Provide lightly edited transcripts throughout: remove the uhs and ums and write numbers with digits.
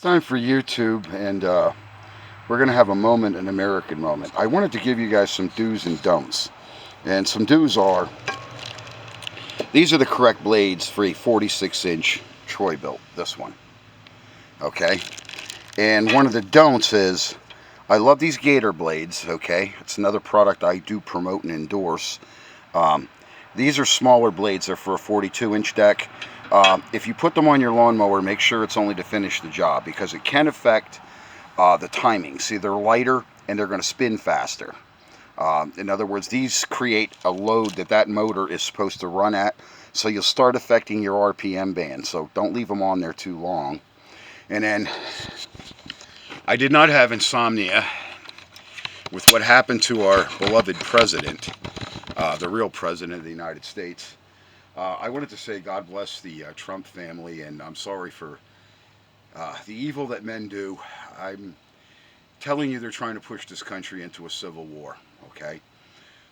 time for YouTube, and we're going to have a moment, an American moment. I wanted to give you guys some do's and don'ts. And some do's are, these are the correct blades for a 46-inch Troy built, this one. Okay? And one of the don'ts is, I love these Gator blades, okay? It's another product I do promote and endorse. Um, these are smaller blades. They're for a 42-inch deck. If you put them on your lawnmower, make sure it's only to finish the job, because it can affect the timing. See, they're lighter and they're going to spin faster. In other words, these create a load that motor is supposed to run at, so you'll start affecting your RPM band. So don't leave them on there too long. And then, I did not have insomnia with what happened to our beloved president, the real president of the United States. I wanted to say God bless the Trump family, and I'm sorry for the evil that men do. I'm telling you, they're trying to push this country into a civil war, okay?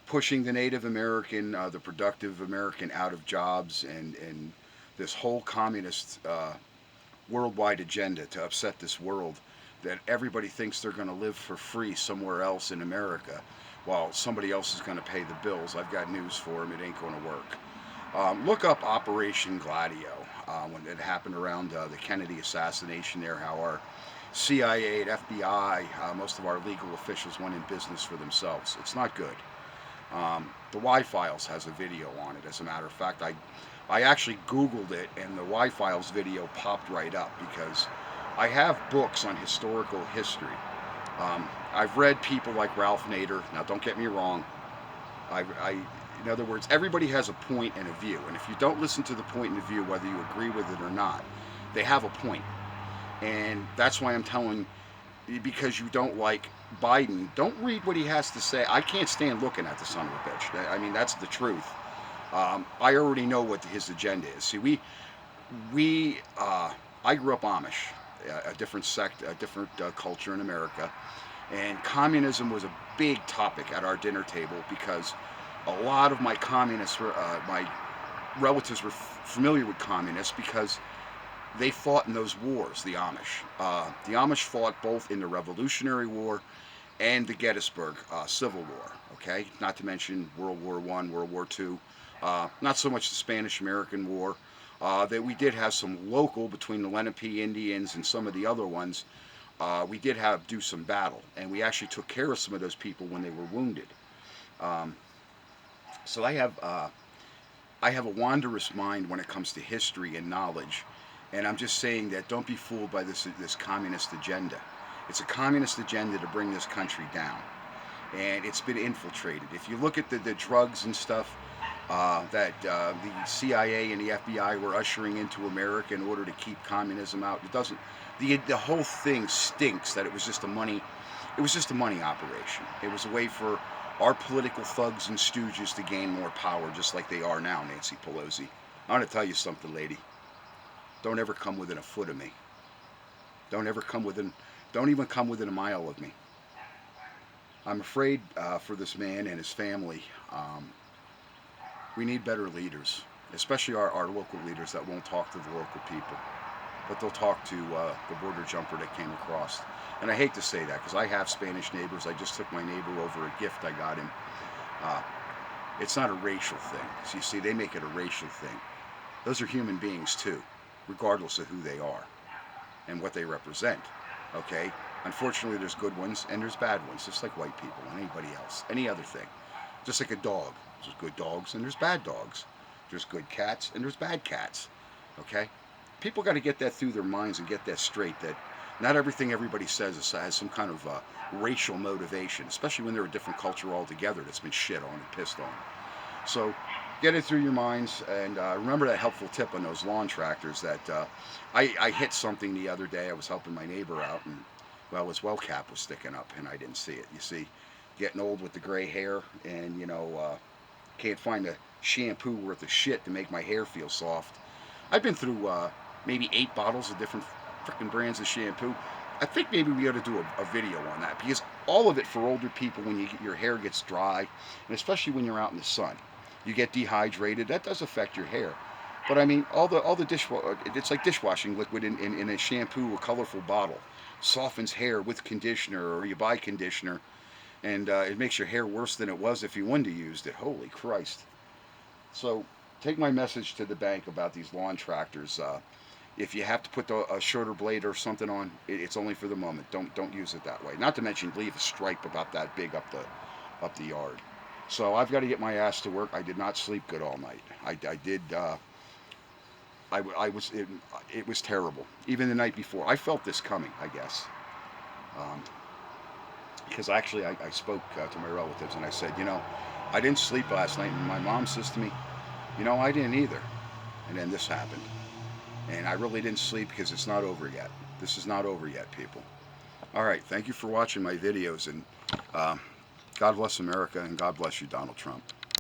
Pushing the Native American, the productive American out of jobs, and this whole communist worldwide agenda to upset this world, that everybody thinks they're going to live for free somewhere else in America while somebody else is going to pay the bills. I've got news for them. It ain't going to work. Look up Operation Gladio when it happened around the Kennedy assassination there, how our CIA and FBI, most of our legal officials went in business for themselves. It's not good. The Y-Files has a video on it. As a matter of fact, I actually Googled it, and the Y-Files video popped right up, because I have books on historical history. I've read people like Ralph Nader. Now, don't get me wrong. In other words, everybody has a point and a view, and if you don't listen to the point and the view, whether you agree with it or not, they have a point. And that's why I'm telling you, because you don't like Biden, don't read what he has to say. I can't stand looking at the son of a bitch. I mean, that's the truth. I already know what his agenda is. See, I grew up Amish, a different sect, a different culture in America, and communism was a big topic at our dinner table, because a lot of my my relatives were familiar with communists, because they fought in those wars, the Amish. The Amish fought both in the Revolutionary War and the Gettysburg Civil War, okay? Not to mention World War I, World War II. Not so much the Spanish-American War. That we did have some local, between the Lenape Indians and some of the other ones, we did do some battle, and we actually took care of some of those people when they were wounded. So I have a wondrous mind when it comes to history and knowledge. And I'm just saying that don't be fooled by this communist agenda. It's a communist agenda to bring this country down. And it's been infiltrated. If you look at the drugs and stuff that the CIA and the FBI were ushering into America in order to keep communism out, it doesn't. The whole thing stinks. That it was just a money operation. It was a way for our political thugs and stooges to gain more power, just like they are now, Nancy Pelosi. I want to tell you something, lady. Don't ever come within a foot of me. Don't even come within a mile of me. I'm afraid for this man and his family. We need better leaders, especially our local leaders that won't talk to the local people, but they'll talk to the border jumper that came across. And I hate to say that, because I have Spanish neighbors. I just took my neighbor over a gift I got him. It's not a racial thing. So you see, they make it a racial thing. Those are human beings too, regardless of who they are and what they represent, okay? Unfortunately, there's good ones and there's bad ones, just like white people and anybody else, any other thing. Just like a dog. There's good dogs and there's bad dogs. There's good cats and there's bad cats, okay? People got to get that through their minds and get that straight, that not everything everybody says has some kind of racial motivation, especially when they're a different culture altogether that's been shit on and pissed on. So get it through your minds, and remember that helpful tip on those lawn tractors. That I hit something the other day. I was helping my neighbor out, and well, his well cap was sticking up, and I didn't see it. You see, getting old with the gray hair, and can't find a shampoo worth of shit to make my hair feel soft. I've been through maybe 8 bottles of different freaking brands of shampoo. I think maybe we ought to do a video on that, because all of it for older people, when your hair gets dry, and especially when you're out in the sun, you get dehydrated. That does affect your hair. But I mean, all the it's like dishwashing liquid in a shampoo, a colorful bottle. Softens hair with conditioner, or you buy conditioner, and it makes your hair worse than it was if you wouldn't have used it. Holy Christ. So take my message to the bank about these lawn tractors. If you have to put a shorter blade or something on, it's only for the moment. Don't use it that way. Not to mention leave a stripe about that big up the yard. So I've got to get my ass to work. I did not sleep good all night. I did. I was it was terrible. Even the night before, I felt this coming. I guess. Um, because actually I spoke to my relatives and I said, I didn't sleep last night, and my mom says to me, I didn't either. And then this happened. And I really didn't sleep because it's not over yet. This is not over yet, people. All right. Thank you for watching my videos. And God bless America, and God bless you, Donald Trump.